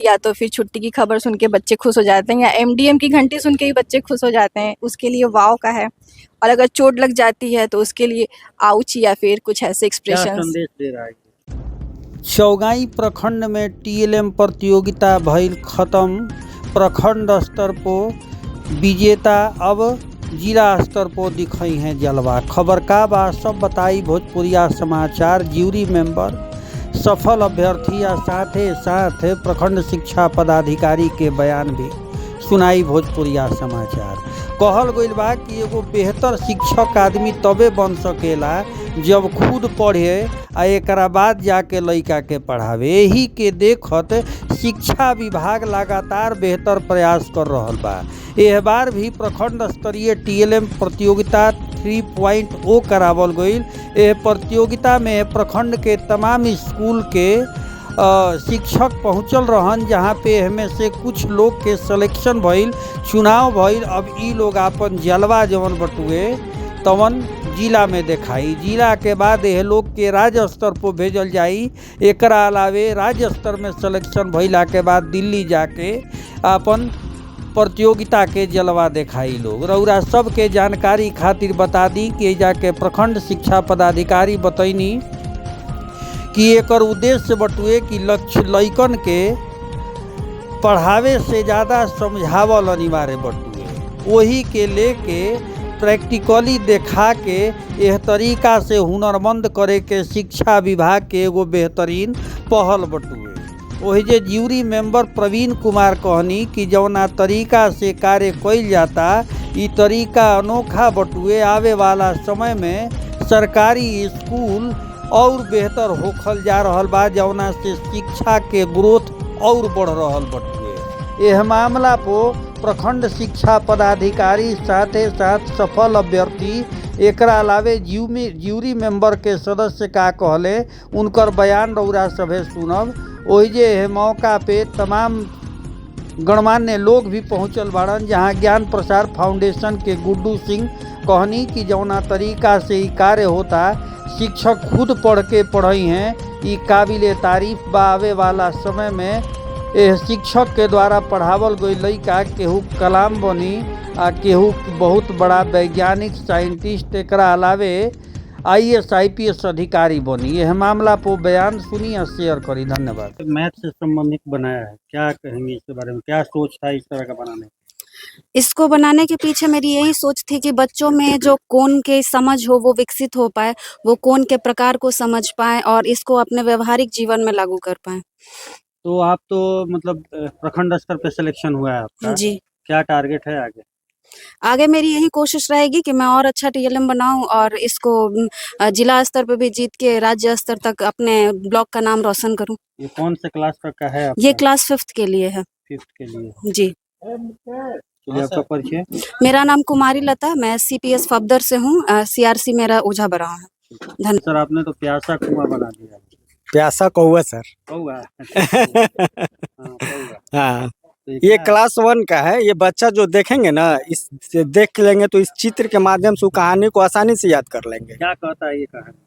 या तो फिर छुट्टी की खबर सुन के बच्चे खुश हो जाते हैं, या एमडीएम की घंटी सुन के ही बच्चे खुश हो जाते हैं, उसके लिए वाव का है। और अगर चोट लग जाती है तो उसके लिए आउच या फिर कुछ ऐसे क्या एक्सप्रेशंस। संदेश दे रहा है? चौगाई प्रखंड में टीएलएम प्रतियोगिता भइल खत्म। प्रखंड स्तर पर विजेता अब जिला स्तर पर दिखाई हैं जलवा। खबर का बा सब बताई भोजपुरिया समाचार। ज्यूरी मेंबर, सफल अभ्यर्थी या साथ साथ प्रखंड शिक्षा पदाधिकारी के बयान भी सुनाई भोजपुरिया समाचार। कहल गइल बा कि एगो बेहतर शिक्षक आदमी तबे बन सकेला जब खुद पढ़े आ एकरा बाद जाके लइका के पढ़ावे। यही के देखत शिक्षा विभाग लगातार बेहतर प्रयास कर रहल बा। एह बार भी प्रखंड स्तरीय टीएलएम प्रतियोगिता 3.0 करावल गईल। एह प्रतियोगिता में प्रखंड के तमाम स्कूल के शिक्षक पहुँचल रहन, जहाँ पे हमें से कुछ लोग के सिलेक्शन भइल, चुनाव भइल। अब ई लोग आपन जलवा जवन बटुए तवन जिला में दिखाई। जिला के बाद यह लोग के राज्य स्तर पर भेजल जाई। एकरा अलावे राज्य स्तर में सिलेक्शन भइला के बाद दिल्ली जाके अपन प्रतियोगिता के जलवा दिखाई लोग। रउरा सबके जानकारी खातिर बता दी कि जाके प्रखंड शिक्षा पदाधिकारी बतैनी कि एकर उद्देश्य बटुए कि लक्ष्य लइकन के पढ़ावे से ज़्यादा समझावल अनिवार्य बटुए। वही के लेके प्रैक्टिकली देखा के यह तरीका से हुनरमंद करे के शिक्षा विभाग के एगो बेहतरीन पहल बटुए। वही जे ज्यूरी मेंबर प्रवीण कुमार कहनी कि जौना तरीका से कार्य कइल जाता ई तरीका अनोखा बटुए। आवे वाला समय में सरकारी स्कूल और बेहतर होखल जा रहल बा, जौना से शिक्षा के ग्रोथ और बढ़ रहल बटुए। यह मामला पर प्रखंड शिक्षा पदाधिकारी साथे साथ सफल अभ्यर्थी एकरा अलावे ज्यूरी मेंबर के सदस्य का कहले, उनकर बयान रउरा सभे सुनब। वही जे मौका पे तमाम गणमान्य लोग भी पहुँचल बाड़न, जहाँ ज्ञान प्रसार फाउंडेशन के गुड्डू सिंह कहनी कि जौना तरीका से ई कार्य होता शिक्षक खुद पढ़ के पढ़ई हैं, ई काबिले तारीफ बा। आवे वाला समय में यह शिक्षक के द्वारा पढ़ावल गई लइका केहू कलाम बनी आ केहू बहुत बड़ा वैज्ञानिक साइंटिस्ट, एकरा अलावे IAS IPS अधिकारी बनी। यह मामला पर बयान सुनी और शेयर करी। धन्यवाद। मैथ से संबंधित बनाया है, क्या कहेंगे इसके बारे में? क्या सोच था इस तरह का बनाने? इसको बनाने के पीछे मेरी यही सोच थी कि बच्चों में जो कोण के समझ हो वो विकसित हो पाए, वो कोण के प्रकार को समझ पाए और इसको अपने व्यवहारिक जीवन में लागू कर पाए। तो आप तो मतलब प्रखंड स्तर पे सिलेक्शन हुआ है आपका जी। क्या टारगेट है आगे? आगे मेरी यही कोशिश रहेगी कि मैं और अच्छा टीएलएम बनाऊं और इसको जिला स्तर पे भी जीत के राज्य स्तर तक अपने ब्लॉक का नाम रोशन करूं। ये कौन से क्लास तक का है आपका? ये क्लास 5th के लिए है। 5th के लिए। जी। चलिए, आपका परिचय? मेरा नाम कुमारी लता, मैं CPS फफदर से हूँ। CRC मेरा ओझा बरा है। धन्यवाद सर, आपने तो प्यासा कुआं बना दिया। प्यासा कौआ सर। कौआ? हाँ, ये क्लास 1 का है। ये बच्चा जो देखेंगे ना, इस देख लेंगे तो इस चित्र के माध्यम से कहानी को आसानी से याद कर लेंगे। क्या कहता है ये कहानी?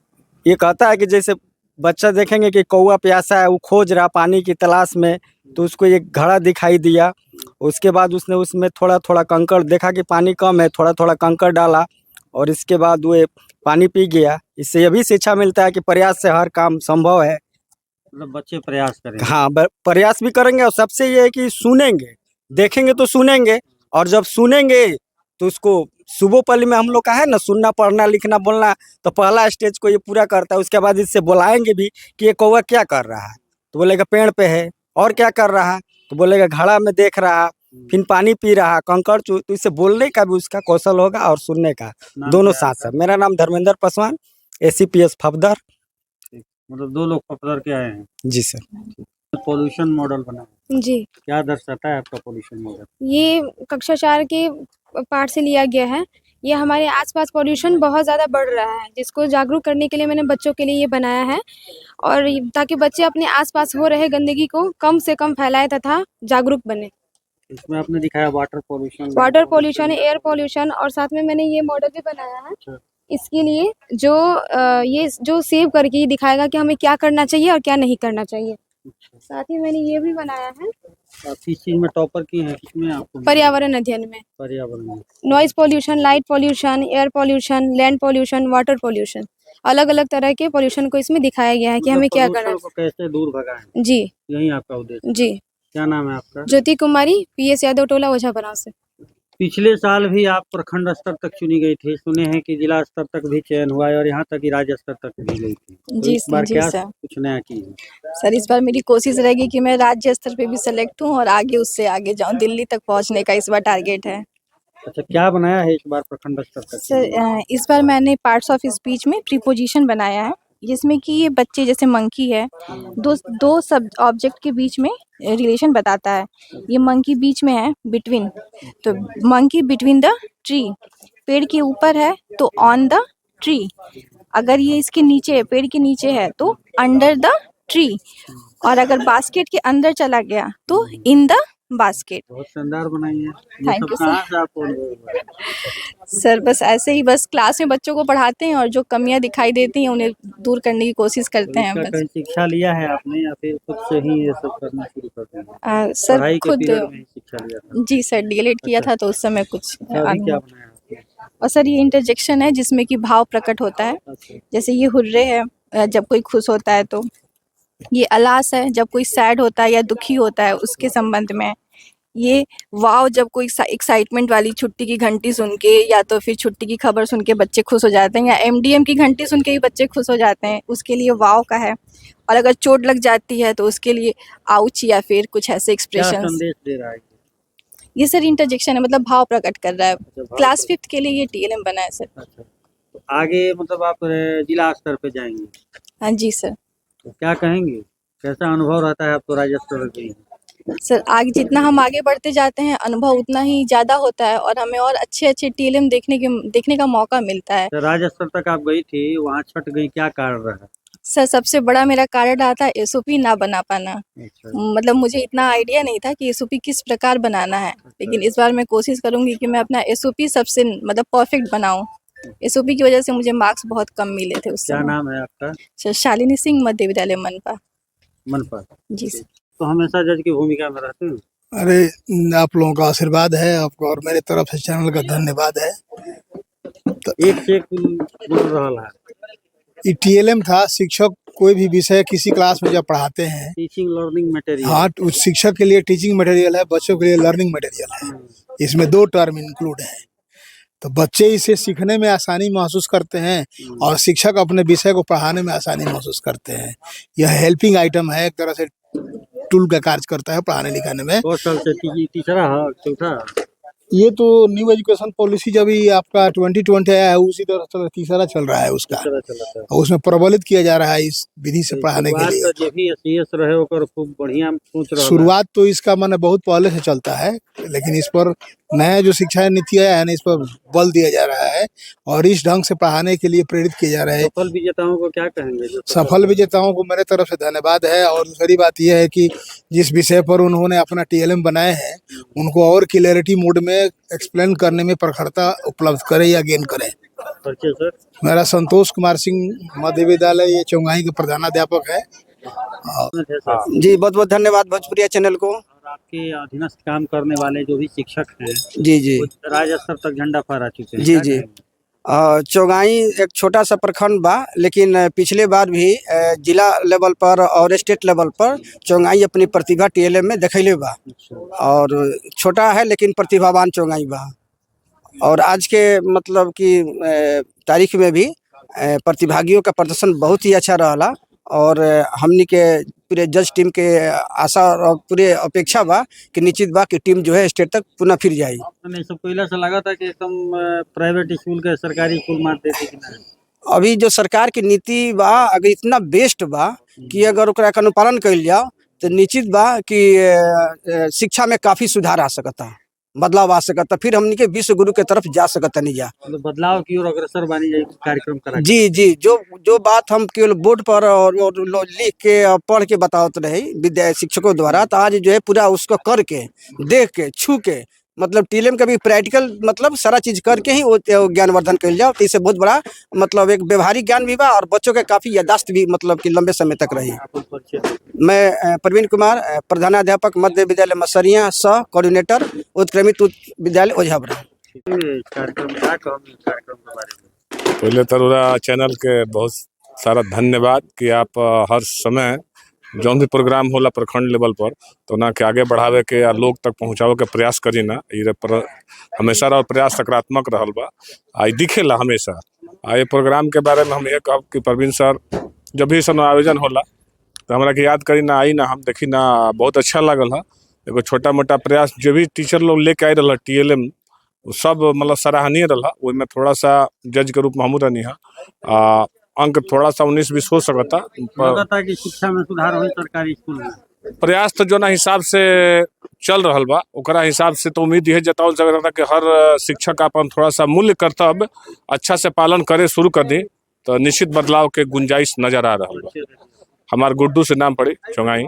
ये कहता है कि जैसे बच्चा देखेंगे कि कौआ प्यासा है, वो खोज रहा पानी की तलाश में, तो उसको एक घड़ा दिखाई दिया। उसके बाद उसने उसमें थोड़ा थोड़ा कंकड़ देखा कि पानी कम है, थोड़ा थोड़ा कंकड़ डाला और इसके बाद वो पानी पी गया। इससे यह भी शिक्षा मिलता है कि प्रयास से हर काम संभव है। मतलब बच्चे प्रयास करेंगे। हाँ, प्रयास भी करेंगे और सबसे ये है कि सुनेंगे, देखेंगे तो सुनेंगे, और जब सुनेंगे तो उसको सुबोपल्ली में हम लोग का है ना, सुनना पढ़ना लिखना बोलना, तो पहला स्टेज को ये पूरा करता है। उसके बाद इससे बुलाएंगे भी कि ये कौवा क्या कर रहा है, तो बोलेगा पेड़ पे है। और क्या कर रहा है, तो बोलेगा घड़ा में देख रहा, फिर पानी पी रहा, कंकड़ तो इससे बोलने का भी उसका कौशल होगा और सुनने का, दोनों साथ साथ। मेरा नाम धर्मेंद्र पासवान, ACPS फफदर। मतलब 2 लोग पकड़ के आए हैं? जी सर। पोल्यूशन मॉडल बना है, जी। क्या दर्शाता है आपका पोल्यूशन मॉडल? ये कक्षा 4 के पाठ से लिया गया है। ये हमारे आसपास पॉल्यूशन बहुत ज़्यादा बढ़ रहा है, जिसको जागरूक करने के लिए मैंने बच्चों के लिए ये बनाया है, और ताकि बच्चे अपने आसपास हो रहे गंदगी को कम से कम फैलाएं तथा जागरूक बने। इसमें आपने दिखाया वाटर पोल्यूशन, एयर पोल्यूशन, और साथ में मैंने ये मॉडल भी बनाया है इसके लिए, जो ये जो सेव करके दिखाएगा कि हमें क्या करना चाहिए और क्या नहीं करना चाहिए। साथ ही मैंने ये भी बनाया है आप किस चीज में टॉपर की हैं, किसमें आपको पर्यावरण अध्ययन में। पर्यावरण में? Noise pollution, light pollution, air pollution, land pollution, water pollution, अलग अलग तरह के पोल्यूशन को इसमें दिखाया गया है कि हमें क्या करना प्रदूषण को कैसे दूर भगाएं, है। जी यही आपका उद्देश्य। जी। क्या नाम है आपका? ज्योति कुमारी, पीएस यादव टोला, ओझापराव से। पिछले साल भी आप प्रखंड स्तर तक चुनी गई थी, सुने हैं कि जिला स्तर तक भी चयन हुआ है और यहाँ तक कि राज्य स्तर तक भी गई थी। तो जी इस बार जी क्या सर। कुछ नया की है? सर इस बार मेरी कोशिश रहेगी कि मैं राज्य स्तर पे भी सेलेक्ट हूँ और आगे उससे आगे जाऊँ, दिल्ली तक पहुँचने का इस बार टारगेट है। अच्छा, क्या बनाया है इस बार प्रखंड स्तर तक? सर इस बार मैंने पार्ट्स ऑफ स्पीच में प्रीपोजिशन बनाया है, जिसमें कि ये बच्चे जैसे मंकी है, दो दो सब ऑब्जेक्ट के बीच में रिलेशन बताता है। ये मंकी बीच में है, बिटवीन, तो मंकी बिटवीन द ट्री, पेड़ के ऊपर है तो ऑन द ट्री, अगर ये इसके नीचे है, पेड़ के नीचे है तो अंडर द ट्री, और अगर बास्केट के अंदर चला गया तो इन द बास्केट। बहुत शानदार बनाई है। ये Thank सब you, sir. कहाँ से आपको अनुभव हुआ? सर बस ऐसे ही बस क्लास में बच्चों को पढ़ाते हैं और जो कमियां दिखाई देती हैं उन्हें दूर करने की कोशिश करते हैं इसका बस। कहीं शिक्षा लिया है आपने या फिर खुद से ही ये सब करना शुरू कर दिया? सर पढ़ाई के खुद पीरियड में ही शिक्षा लिया था? जी सर डीएलएड किया अच्छा। था तो उस समय कुछ अच्छा, अभी क्या अनुभव। बनाया आपने? और सर ये इंटरजेक्शन है जिसमें कि भाव प्रकट होता है, अच्छा, जैसे ये हुर्रे है जब कोई खुश होता है, तो ये अलास है जब कोई सैड होता है या दुखी होता है उसके संबंध में, ये वाव जब कोई एक्साइटमेंट वाली छुट्टी की घंटी सुन के या तो फिर छुट्टी की खबर सुन के बच्चे खुश हो जाते हैं, या एमडीएम की घंटी सुन के ही बच्चे खुश हो जाते हैं, उसके लिए वाव का है। और अगर चोट लग जाती है तो उसके लिए आउच या फिर कुछ ऐसे क्या एक्सप्रेशन। संदेश दे रहा है? ये सर इंटरजेक्शन है, मतलब भाव प्रकट कर रहा है। अच्छा, भाव क्लास 5th के लिए ये टीएलएम बना है सर। अच्छा, तो आगे मतलब आप जिला स्तर पे जाएंगे हाँ जी सर। तो क्या कहेंगे, कैसा अनुभव रहता है? आप तो राज्य स्तर पे हैं। सर आगे जितना हम आगे बढ़ते जाते हैं अनुभव उतना ही ज़्यादा होता है और हमें और अच्छे अच्छे टीएलएम देखने का मौका मिलता है। तो राज्य स्तर तक आप गई थी, वहाँ छट गई, क्या कारण रहा? सर सबसे बड़ा मेरा कारण रहा था एसओपी ना बना पाना। अच्छा, मतलब मुझे इतना आइडिया नहीं था कि एसओपी किस प्रकार बनाना है, लेकिन इस बार मैं कोशिश करूंगी कि मैं अपना एसओपी सबसे मतलब परफेक्ट बनाऊं। एसओपी की वजह से मुझे मार्क्स बहुत कम मिले थे उस क्या समय। नाम है आपका? सर शालिनी सिंह, मध्य विद्यालय मनपा। मनपा। जी सर। तो हमेशा जज की भूमिका में रहते हैं? अरे आप लोगों का आशीर्वाद है आपको और मेरे तरफ से चैनल का धन्यवाद है। एक से एक बोल रहा है। ये टीएलएम था, शिक्षक कोई भी विषय किसी क्लास में जब पढ़ाते हैं, टीचिंग लर्निंग मटेरियल। हाँ, उस शिक्षक के लिए टीचिंग मटेरियल है, बच्चों के लिए लर्निंग मटेरियल है। इसमें 2 टर्म इंक्लूड है, तो बच्चे इसे सीखने में आसानी महसूस करते हैं और शिक्षक अपने विषय को पढ़ाने में आसानी महसूस करते हैं। यह हेल्पिंग आइटम है, एक तरह से टूल का कार्य करता है पढ़ाने लिखाने में। 2 साल से तीसरा है, चौथा? ये तो न्यू एजुकेशन पॉलिसी जब ही आपका 2020 आया है उसी तरह तीसरा चल रहा है उसका, तीसरा चला था। और उसमें प्रबलित किया जा रहा है इस विधि से पढ़ाने के लिए। शुरुआत तो जब भी एसईएस रहे ओकर खूब बढ़िया सोच रहा है। शुरुआत तो इसका मैंने बहुत पहले से चलता है, लेकिन इस पर नया जो शिक्षा नीति आया है ना, इस पर बल दिया जा रहा है और इस ढंग से पढ़ाने के लिए प्रेरित किया जा रहा है। सफल विजेताओं को क्या कहेंगे? सफल विजेताओं को मेरे तरफ से धन्यवाद है। और दूसरी बात यह है कि जिस विषय पर उन्होंने अपना टीएलएम बनाए हैं उनको और क्लियरिटी मोड में एक्सप्लेन करने में प्रखरता उपलब्ध करे या गेन करे। परिचय सर? मेरा संतोष कुमार सिंह, मध्य विद्यालय ये चौंगाई के प्रधानाध्यापक है। है सर। जी बहुत बहुत धन्यवाद भोजपुरिया चैनल को। और आपके अधीनस्थ काम करने वाले जो भी शिक्षक हैं, जी जी वो राज्य स्तर तक झंडा फहरा चुके हैं। जी क्या जी। कहेंगे? चौगाई एक छोटा सा प्रखंड बा, लेकिन पिछले बार भी जिला लेवल पर और स्टेट लेवल पर चौगाई अपनी प्रतिभा टीएलएम में दिखैले बा। अच्छा, और छोटा है लेकिन प्रतिभावान चौगाई बा। और आज के मतलब कि तारीख में भी प्रतिभागियों का प्रदर्शन बहुत ही अच्छा रहा और हमनी के पूरे जज टीम के आशा और पूरे अपेक्षा बा कि निश्चित बा कि टीम जो है स्टेट तक पुनः फिर जाए। नहीं, सब पहला से लगा था कि एकदम प्राइवेट स्कूल के सरकारी स्कूल मार देते कि नहीं? अभी जो सरकार की नीति बा अगर इतना बेस्ट बा कि अगर ओकरा के अनुपालन कइल जाओ तो निश्चित बा कि शिक्षा में काफी सुधार आ सकता, बदलाव आ सकता, फिर हमनी के विश्व गुरु के तरफ जा सकता नहीं जा। मतलब बदलाव की ओर अग्रसर बनी जाए कार्यक्रम करा। जी जी, जो बात हम केवल बोर्ड पर और लिख के और पढ़ के बताते रहे विद्या शिक्षकों द्वारा, तो आज जो है पूरा उसको करके देख के छू के मतलब टीएलएम का भी प्रैक्टिकल मतलब सारा चीज करके ही वो ज्ञानवर्धन कल जाओ, तो इससे बहुत बड़ा मतलब एक व्यवहारिक ज्ञान भी बा और बच्चों के काफी यादाश्त भी मतलब कि लंबे समय तक रही। मैं प्रवीण कुमार, प्रधानाध्यापक मध्य विद्यालय मसरिया, सह कोऑर्डिनेटर उत्क्रमित उच्च विद्यालय ओझाबरा। पहले तरुरा चैनल के बहुत सारा धन्यवाद कि आप हर समय जौन भी प्रोग्राम होला प्रखंड लेवल पर तो ना के आगे बढ़ावे के या लोग तक पहुँचावे के प्रयास करी ना, ये पर हमेशा और प्रयास सकारात्मक रहल बा। आई दिखेला हमेशा। ये प्रोग्राम के बारे में हम ये कहब कि प्रवीण सर जब भी सब आयोजन होला तो हमरा के याद करी ना, आई ना, हम देखी ना, बहुत अच्छा लागल है। एगो छोटा मोटा प्रयास जो भी टीचर लोग लेके आई रहा टीएलएम सब मतलब सराहनीय रहा। उसमें थोड़ा सा जज के रूप में हमू रहनी है, अंक थोड़ा सा 19-20 हो सकता कि शिक्षा में सुधार हो सरकारी स्कूल में। प्रयास तो जो ना हिसाब से चल रहा बा ओकरा हिसाब से तो उम्मीद यह जतावल जा रहा था कि हर शिक्षक अपन थोड़ा सा मूल्य कर्तव्य अच्छा से पालन करे शुरू कर दी तो निश्चित बदलाव के गुंजाइश नजर आ रहा बा। हमार गुड्डू से नाम पड़ी चौंगाई।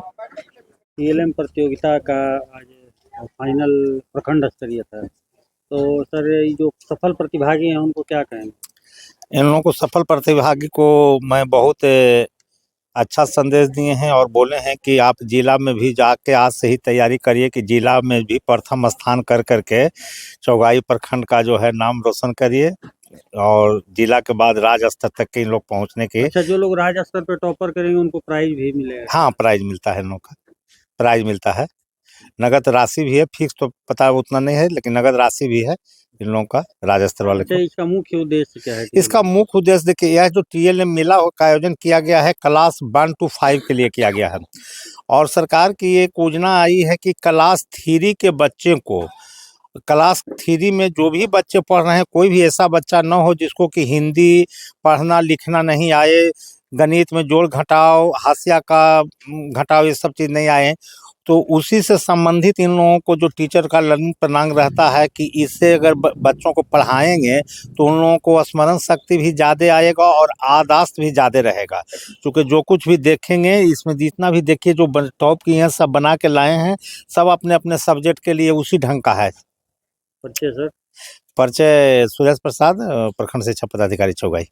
टीएलएम प्रतियोगिता का आज फाइनल प्रखंड स्तरीय था, तो सर ये जो सफल प्रतिभागी हैं उनको क्या कहेंगे? इन लोगों को सफल प्रतिभागी को मैं बहुत अच्छा संदेश दिए हैं और बोले हैं कि आप जिला में भी जाके आज से ही तैयारी करिए कि जिला में भी प्रथम स्थान कर करके चौगाई प्रखंड का जो है नाम रोशन करिए और जिला के बाद राज्य स्तर तक के इन लोग पहुंचने के। अच्छा, जो लोग राज्य स्तर पर टॉपर करेंगे उनको प्राइज भी मिलेगा? हाँ, प्राइज मिलता है, इन लोग का प्राइज मिलता है, नगद राशि भी है, फिक्स तो पता उतना नहीं है लेकिन नगद राशि भी है इन लोगों का राज्य स्तर वाले को। इसका मुख्य उद्देश्य क्या है? इसका मुख्य उद्देश्य देखिए, यह जो टीएलएम मेला का आयोजन किया गया है क्लास 1 to 5 के लिए किया गया है और सरकार की एक योजना आई है कि क्लास 3 के बच्चे को, क्लास 3 में जो भी बच्चे पढ़ रहे हैं कोई भी ऐसा बच्चा न हो जिसको कि हिंदी पढ़ना लिखना नहीं आए, गणित में जोड़ घटाव, हाशिया का घटाव, ये सब चीज़ नहीं आए, तो उसी से संबंधित इन लोगों को जो टीचर का लर्निंग प्लानिंग रहता है कि इससे अगर बच्चों को पढ़ाएंगे तो उन लोगों को स्मरण शक्ति भी ज़्यादा आएगा और याददाश्त भी ज़्यादा रहेगा। क्योंकि जो कुछ भी देखेंगे इसमें जितना भी देखिए जो टॉप की हैं सब बना के लाए हैं, सब अपने अपने सब्जेक्ट के लिए उसी ढंग का है। परिचय सर? परिचय सुरेश प्रसाद, प्रखंड शिक्षा पदाधिकारी चौगाई।